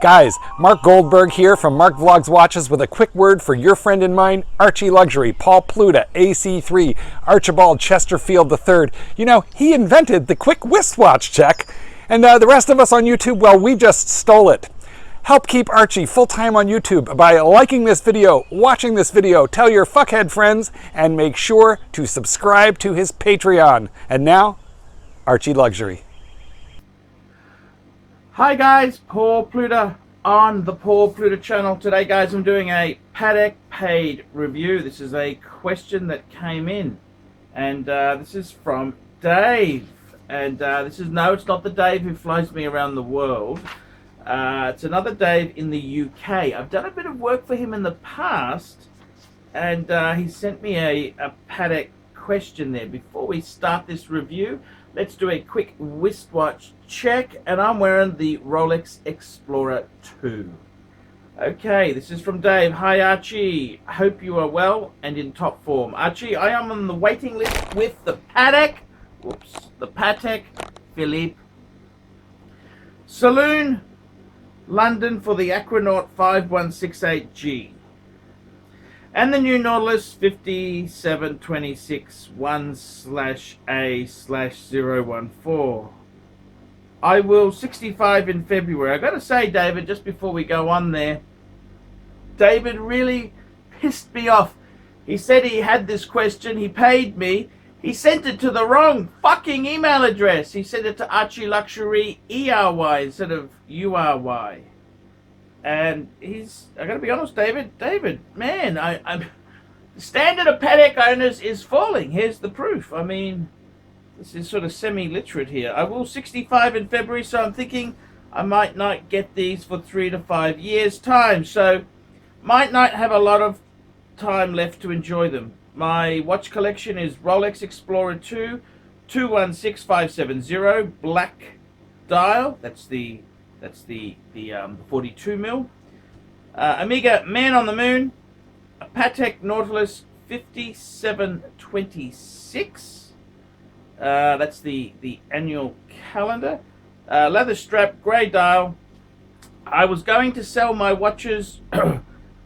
Guys, Mark Goldberg here from Mark Vlogs Watches with a quick word for your friend and mine, ArchieLuxury, Paul Pluta, AC3, Archibald Chesterfield III. You know, he invented the quick wristwatch check, and the rest of us on YouTube, well, we just stole it. Help keep Archie full-time on YouTube by liking this video, watching this video, tell your fuckhead friends, and make sure to subscribe to his Patreon. And now, ArchieLuxury. Hi guys, Paul Pluta on the Paul Pluta channel. Today guys, I'm doing a Patek paid review. This is a question that came in, and this is from Dave. And it's not the Dave who flies me around the world. It's another Dave in the UK. I've done a bit of work for him in the past, and he sent me a Patek question there. Before we start this review, let's do a quick wristwatch check, and I'm wearing the Rolex Explorer 2. Okay, this is from Dave. Hi Archie, hope you are well and in top form. Archie, I am on the waiting list with the Patek Philippe Saloon, London, for the Aquanaut 5168G. And the new Nautilus 5726 1/A/014. I will 65 in February. I gotta say, David, just before we go on there, David really pissed me off. He said he had this question, he paid me, he sent it to the wrong fucking email address. He sent it to ArchieLuxury ERY instead of URY. And I gotta be honest, David, man, I'm the standard of Patek owners is falling. Here's the proof. I mean, this is sort of semi-literate here. I will 65 in February, so I'm thinking I might not get these for 3 to 5 years time, so might not have a lot of time left to enjoy them. My watch collection is Rolex Explorer 2 216570 black dial. That's the 42 mil. Omega Man on the Moon, a Patek Nautilus 5726. That's the annual calendar. Leather strap, grey dial. I was going to sell my watches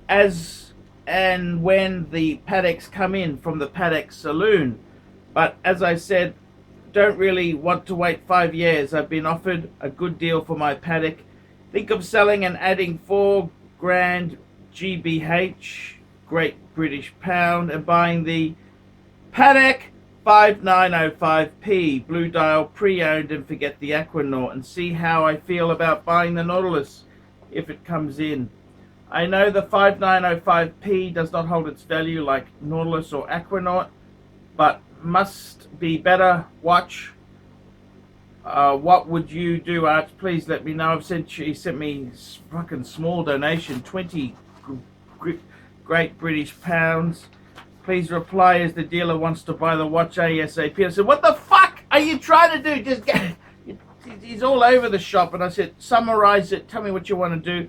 as and when the Pateks come in from the Patek Saloon, but as I said, don't really want to wait 5 years. I've been offered a good deal for my Patek. Think of selling and adding 4 grand GBH, Great British Pound, and buying the Patek 5905P blue dial pre-owned and forget the Aquanaut and see how I feel about buying the Nautilus if it comes in. I know the 5905P does not hold its value like Nautilus or Aquanaut, but must be better watch. What would you do, Arch? Please let me know. He sent me fucking small donation, 20 Great British Pounds. Please reply as the dealer wants to buy the watch ASAP. I said, what the fuck are you trying to do? Just get... He's all over the shop, and I said, summarize it, tell me what you want to do.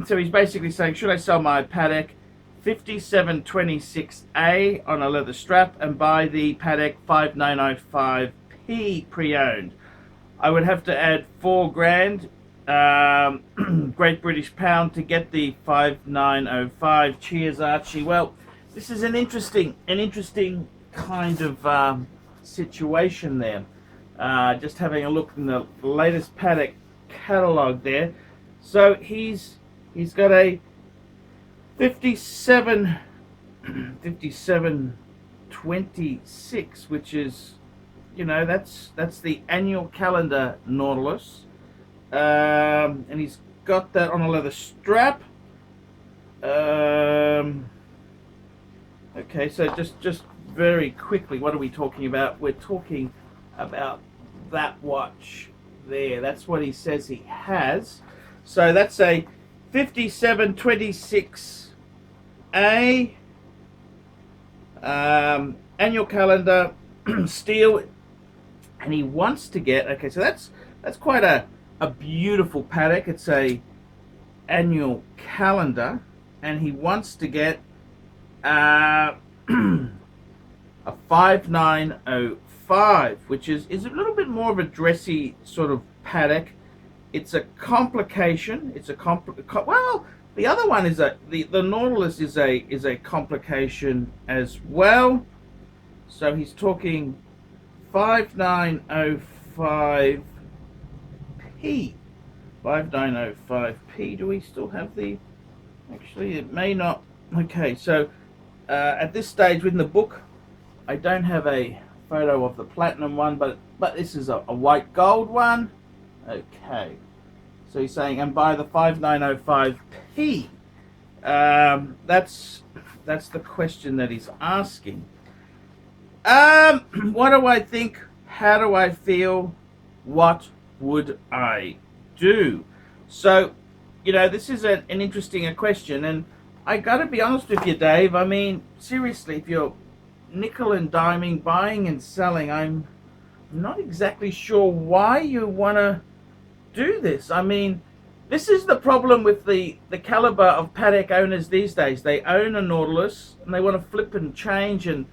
So he's basically saying, should I sell my Patek 5726A on a leather strap and buy the Patek 5905P pre-owned? I would have to add 4 grand Great British Pound to get the 5905. Cheers, Archie. Well, this is an interesting kind of situation there. Just having a look in the latest Patek catalog there. So he's got a 5726, which is, you know, that's the annual calendar Nautilus, and he's got that on a leather strap. Okay, so just very quickly, what are we talking about? We're talking about that watch there. That's what he says he has. So that's a 5726A annual calendar steel, and he wants to get, okay, so that's quite a beautiful Patek. It's a annual calendar, and he wants to get a 5905, which is a little bit more of a dressy sort of Patek. It's a complication. It's a well, the other one is the Nautilus is a complication as well. So he's talking 5905p. 5905p. Do we still have the? Actually, it may not. Okay, so at this stage within the book, I don't have a photo of the platinum one, but this is a white gold one. Okay, so he's saying, and by the 5905p. That's the question that he's asking. What do I think? How do I feel? What would I do? So, this is an interesting question, and I gotta be honest with you, Dave. I mean, seriously, if you're nickel and diming, buying and selling, I'm not exactly sure why you want to do this. I mean, this is the problem with the caliber of Patek owners these days. They own a Nautilus and they want to flip and change, and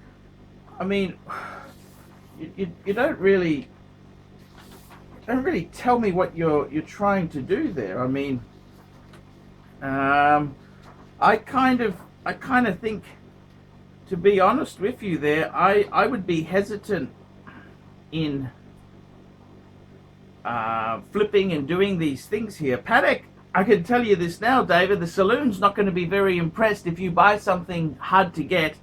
I mean, you don't really tell me what you're trying to do there. I mean, I kind of think, to be honest with you there, I would be hesitant in flipping and doing these things here. Patek, I can tell you this now, David, the saloon's not going to be very impressed if you buy something hard to get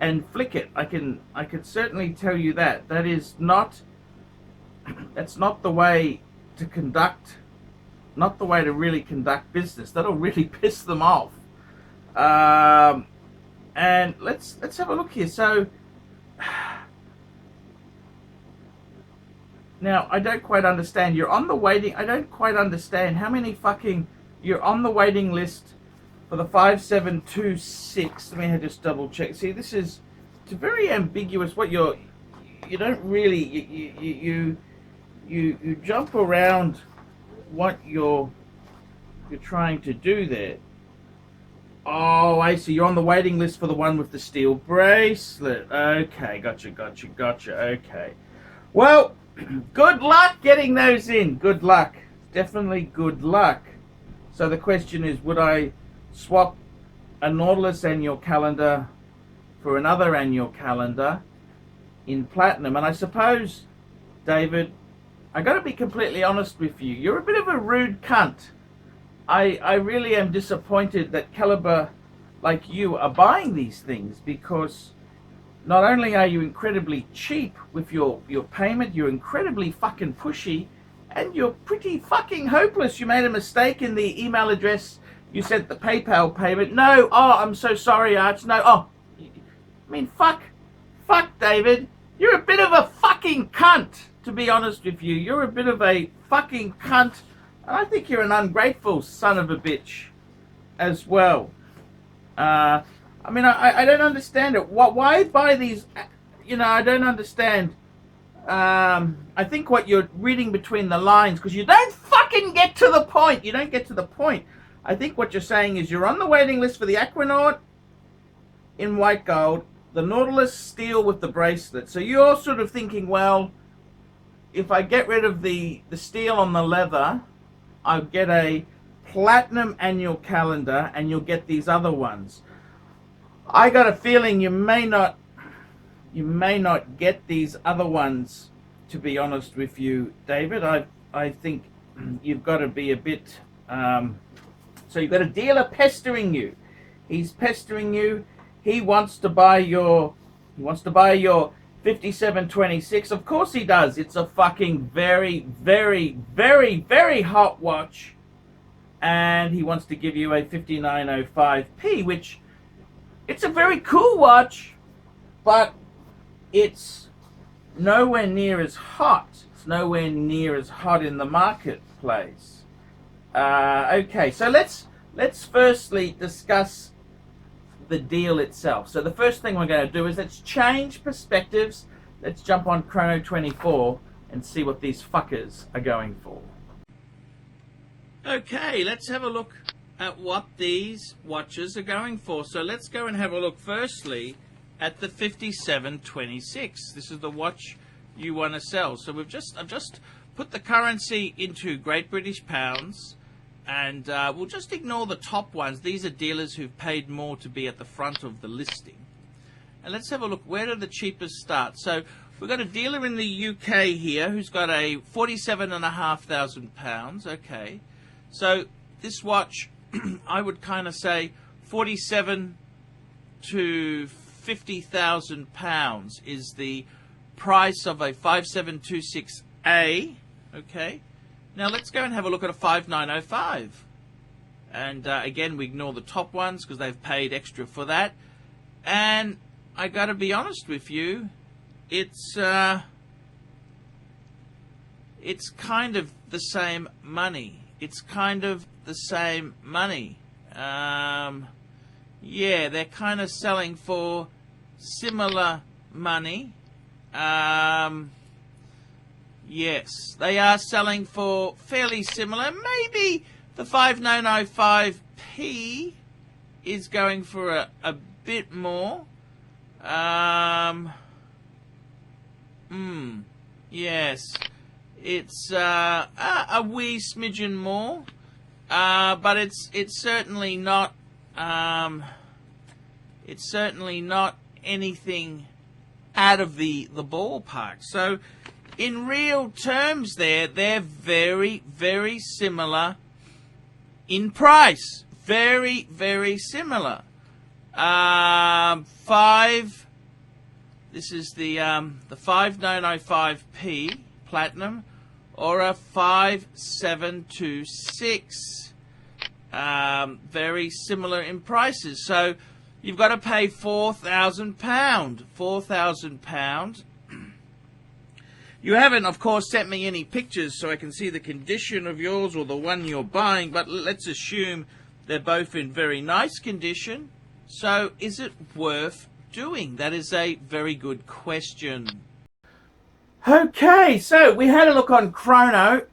and flick it. I can certainly tell you that. That's not the way to conduct, not the way to really conduct business. That'll really piss them off. And let's have a look here. So now I don't quite understand. You're on the waiting. I don't quite understand how many fucking you're on the waiting list for the 5726. Let me just double check. See, it's very ambiguous. What you don't really you jump around what you're trying to do there. Oh, I see. You're on the waiting list for the one with the steel bracelet. Okay, gotcha. Okay. Well, good luck getting those in. Good luck. Definitely good luck. So the question is, would I swap a Nautilus annual calendar for another annual calendar in platinum? And I suppose, David, I got to be completely honest with you. You're a bit of a rude cunt. I really am disappointed that caliber like you are buying these things, because not only are you incredibly cheap with your payment, you're incredibly fucking pushy, and you're pretty fucking hopeless. You made a mistake in the email address you sent the PayPal payment. No, oh, I'm so sorry, Arch. No, oh, I mean, fuck, David. You're a bit of a fucking cunt, to be honest with you. You're a bit of a fucking cunt. And I think you're an ungrateful son of a bitch as well. I mean, I don't understand it. Why buy these? I don't understand. I think what you're reading between the lines, because you don't fucking get to the point. You don't get to the point. I think what you're saying is you're on the waiting list for the Aquanaut in white gold, the Nautilus steel with the bracelet. So you're sort of thinking, well, if I get rid of the steel on the leather, I'll get a platinum annual calendar and you'll get these other ones. I got a feeling you may not get these other ones, to be honest with you, David. I think you've got to be a bit so you've got a dealer pestering you. He's pestering you. He wants to buy your 5726. Of course he does. It's a fucking very, very, very, very hot watch. And he wants to give you a 5905p, which, it's a very cool watch, but it's nowhere near as hot. It's nowhere near as hot in the marketplace. Okay, so let's firstly discuss the deal itself. So the first thing we're going to do is let's change perspectives. Let's jump on Chrono 24 and see what these fuckers are going for. Okay, let's have a look at what these watches are going for. So let's go and have a look firstly at the 5726. This is the watch you want to sell. So I've just put the currency into Great British Pounds, and we'll just ignore the top ones. These are dealers who've paid more to be at the front of the listing. And let's have a look. Where do the cheapest start? So we've got a dealer in the UK here who's got a £47,500. Okay. So this watch, I would kind of say 47 to £50,000 is the price of a 5726A. Okay. Now let's go and have a look at a 5905. And again, we ignore the top ones because they've paid extra for that. And I got to be honest with you, it's kind of the same money. It's kind of the same money. Yeah, they're kind of selling for similar money. Yes, they are selling for fairly similar. Maybe the 5905P is going for a bit more. Yes, it's a wee smidgen more, but it's certainly not anything out of the ballpark. So in real terms they're very, very similar in price. Very, very similar. This is the 5905P Platinum, or a 5726. Very similar in prices. So you've got to pay £4,000. £4,000. You haven't, of course, sent me any pictures so I can see the condition of yours or the one you're buying, but let's assume they're both in very nice condition. So is it worth doing? That is a very good question. Okay, so we had a look on Chrono,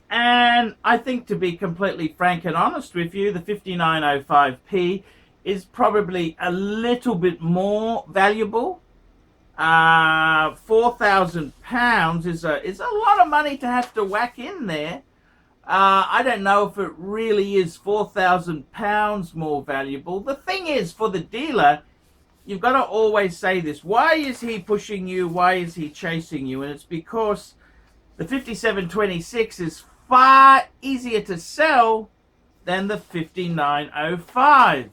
and I think, to be completely frank and honest with you, the 5905P is probably a little bit more valuable. £4,000 is a lot of money to have to whack in there. I don't know if it really is £4,000 more valuable. The thing is, for the dealer, you've got to always say this. Why is he pushing you? Why is he chasing you? And it's because the 5726 is far easier to sell than the 5905.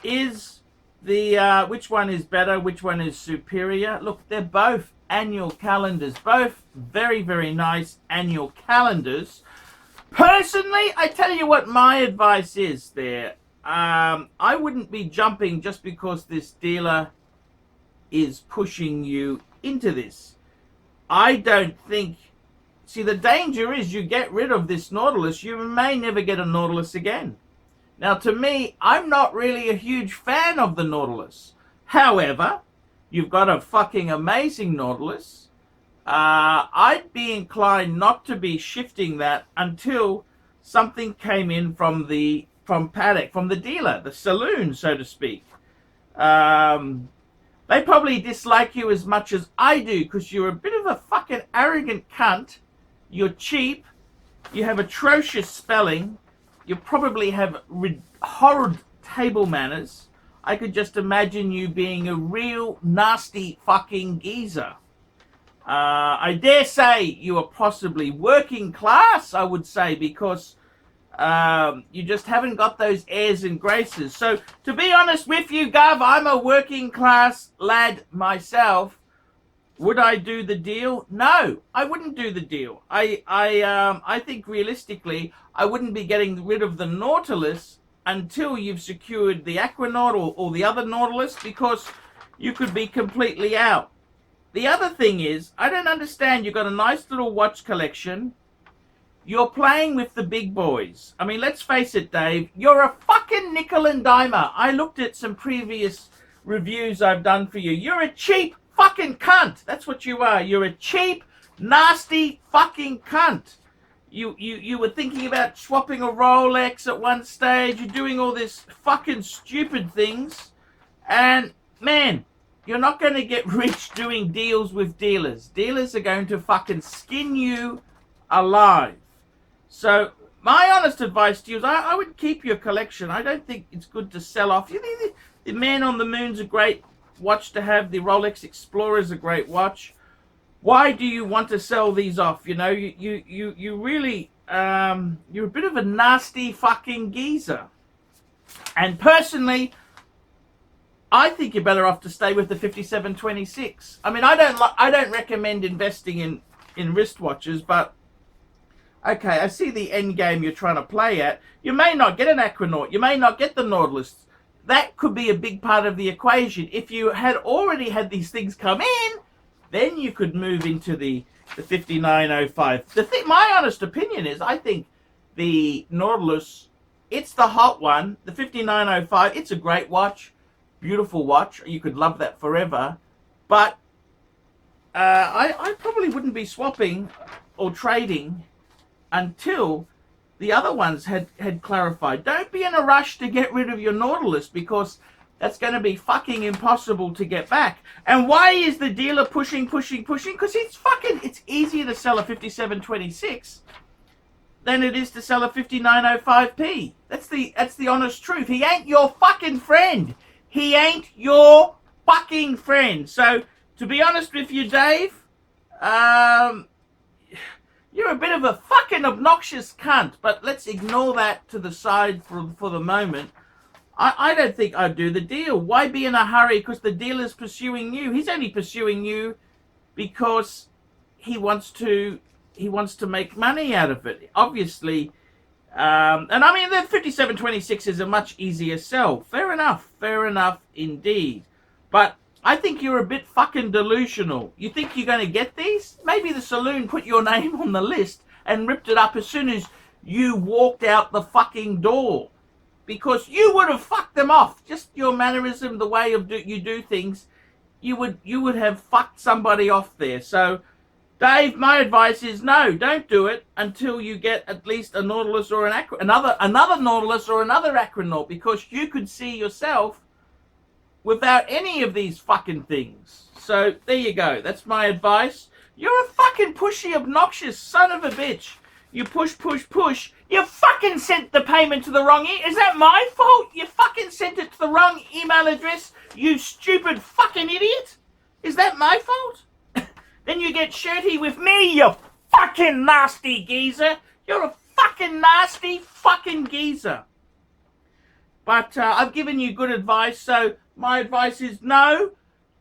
Is the which one is better? Which one is superior? Look, they're both annual calendars. Both very, very nice annual calendars. Personally, I tell you what my advice is there. I wouldn't be jumping just because this dealer is pushing you into this. I don't think... See, the danger is you get rid of this Nautilus, you may never get a Nautilus again. Now, to me, I'm not really a huge fan of the Nautilus. However, you've got a fucking amazing Nautilus. I'd be inclined not to be shifting that until something came in from Patek, from the dealer, the saloon, so to speak. They probably dislike you as much as I do because you're a bit of a fucking arrogant cunt. You're cheap. You have atrocious spelling. You probably have horrid table manners. I could just imagine you being a real nasty fucking geezer. I dare say you are possibly working class, I would say, because you just haven't got those airs and graces. So, to be honest with you, Gov, I'm a working class lad myself. Would I do the deal? No, I wouldn't do the deal. I think realistically, I wouldn't be getting rid of the Nautilus until you've secured the Aquanaut or the other Nautilus, because you could be completely out. The other thing is, I don't understand. You've got a nice little watch collection. You're playing with the big boys. I mean, let's face it, Dave. You're a fucking nickel and dimer. I looked at some previous reviews I've done for you. You're a cheap fucking cunt. That's what you are. You're a cheap, nasty fucking cunt. You were thinking about swapping a Rolex at one stage. You're doing all this fucking stupid things. And, man, you're not going to get rich doing deals with dealers. Dealers are going to fucking skin you alive. So my honest advice to you is I would keep your collection. I don't think it's good to sell off. The Man on the Moon's a great watch to have. The Rolex Explorer's a great watch. Why do you want to sell these off? You know, you really, you're a bit of a nasty fucking geezer. And personally, I think you're better off to stay with the 5726. I mean, I don't recommend investing in wristwatches, but okay, I see the end game you're trying to play at. You may not get an Aquanaut. You may not get the Nautilus. That could be a big part of the equation. If you had already had these things come in, then you could move into the 5905. My honest opinion is, I think the Nautilus, it's the hot one. The 5905, it's a great watch. Beautiful watch. You could love that forever. But I probably wouldn't be swapping or trading until the other ones had clarified. Don't be in a rush to get rid of your Nautilus, because that's going to be fucking impossible to get back. And why is the dealer pushing? Because it's easier to sell a 5726 than it is to sell a 5905p. That's the honest truth. He ain't your fucking friend. He ain't your fucking friend. So, to be honest with you, Dave, you're a bit of a fucking obnoxious cunt, but let's ignore that to the side for the moment. I don't think I'd do the deal. Why be in a hurry? Because the dealer's pursuing you. He's only pursuing you because he wants to make money out of it. Obviously, and I mean, the 5726 is a much easier sell. Fair enough indeed. But I think you're a bit fucking delusional. You think you're going to get these? Maybe the saloon put your name on the list and ripped it up as soon as you walked out the fucking door. Because you would have fucked them off. Just your mannerism, the way you do things, you would have fucked somebody off there. So, Dave, my advice is no, don't do it until you get at least a Nautilus or another Nautilus or another Aquanaut, because you could see yourself without any of these fucking things. So, there you go. That's my advice. You're a fucking pushy, obnoxious son of a bitch. You push. You fucking sent the payment to the wrong Is that my fault? You fucking sent it to the wrong email address, you stupid fucking idiot? Is that my fault? Then you get shirty with me, you fucking nasty geezer. You're a fucking nasty fucking geezer. But I've given you good advice, so my advice is no,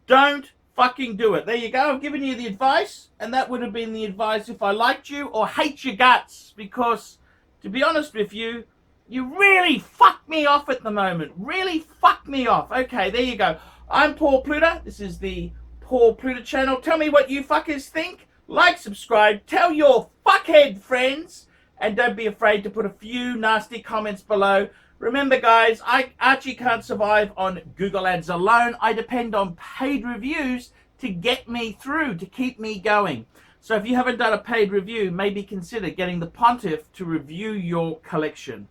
don't fucking do it. There you go. I've given you the advice, and that would have been the advice if I liked you or hate your guts, because, to be honest with you, you really fuck me off at the moment. Really fuck me off. Okay, there you go. I'm Paul Pluta. This is the Paul Pluta channel. Tell me what you fuckers think. Like, subscribe, tell your fuckhead friends, and don't be afraid to put a few nasty comments below. Remember, guys, Archie can't survive on Google Ads alone. I depend on paid reviews to get me through, to keep me going. So if you haven't done a paid review, maybe consider getting the Pontiff to review your collection.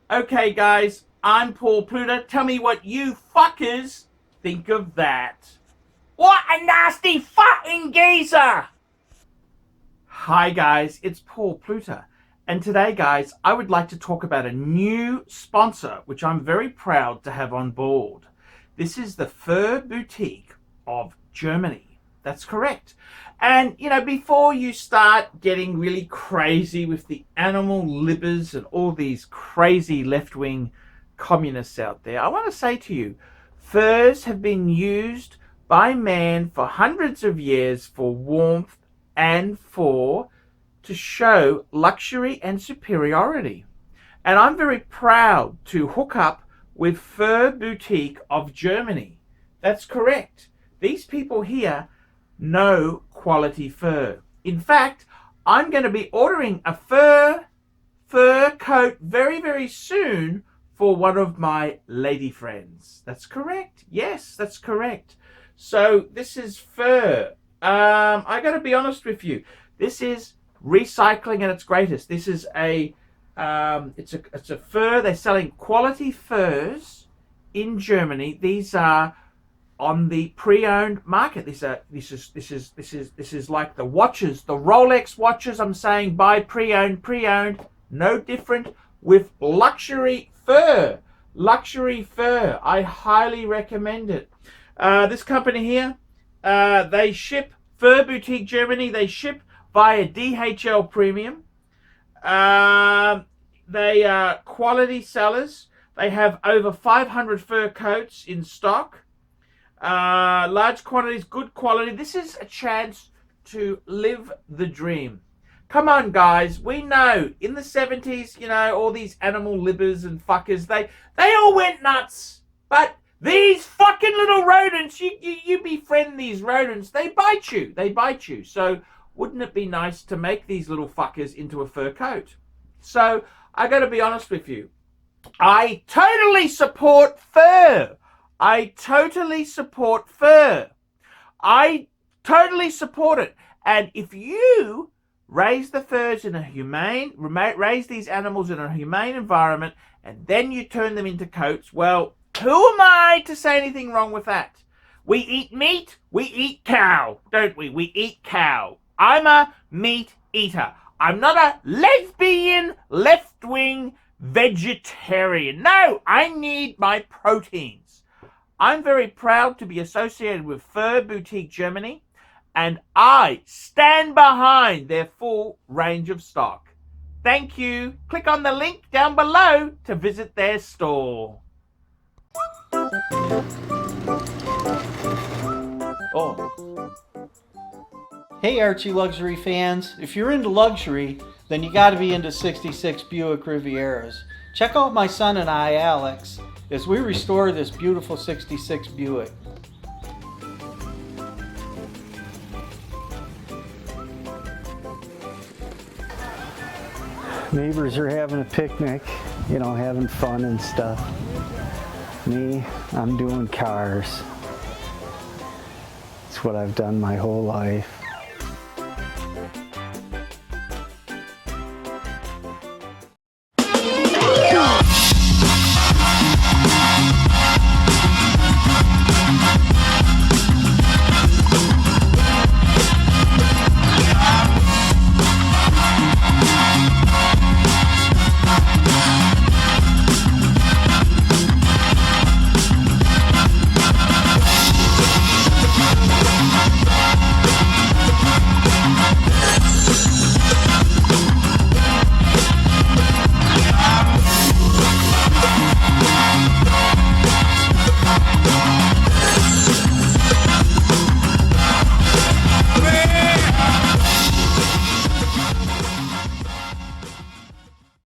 Okay, guys, I'm Paul Pluta. Tell me what you fuckers think of that. What a nasty fucking geezer! Hi, guys, it's Paul Pluta. And today, guys, I would like to talk about a new sponsor, which I'm very proud to have on board. This is the Fur Boutique of Germany. That's correct. And, you know, before you start getting really crazy with the animal libbers and all these crazy left-wing communists out there, I want to say to you, furs have been used by man for hundreds of years for warmth and to show luxury and superiority. And I'm very proud to hook up with Fur Boutique of Germany. That's correct. These people here know quality fur. In fact, I'm going to be ordering a fur coat very, very soon for one of my lady friends. That's correct. Yes, that's correct. So this is fur. I got to be honest with you. This is recycling at its greatest. This is it's a fur. They're selling quality furs in Germany. These are on the pre-owned market. This is like the watches, the Rolex watches. I'm saying buy pre-owned. No different with luxury fur. Luxury fur. I highly recommend it. This company here, they ship Fur Boutique Germany. They ship via DHL Premium. They are quality sellers. They have over 500 fur coats in stock. Large quantities, good quality. This is a chance to live the dream. Come on, guys. We know in the 70s, you know, all these animal libbers and fuckers, they all went nuts. But these fucking little rodents, you befriend these rodents, they bite you. They bite you. So wouldn't it be nice to make these little fuckers into a fur coat? So I got to be honest with you. I totally support fur. I totally support fur. I totally support it. And if you raise the furs in a humane, raise these animals in a humane environment, and then you turn them into coats, well, who am I to say anything wrong with that? We eat meat, we eat cow, don't we? We eat cow. I'm a meat eater. I'm not a lesbian, left-wing vegetarian. No, I need my proteins. I'm very proud to be associated with Fur Boutique Germany, and I stand behind their full range of stock. Thank you. Click on the link down below to visit their store. Oh. Hey Archie Luxury fans, if you're into luxury, then you gotta be into 66 Buick Rivieras. Check out my son and I, Alex, as we restore this beautiful 66 Buick. Neighbors are having a picnic, you know, having fun and stuff. Me, I'm doing cars. It's what I've done my whole life.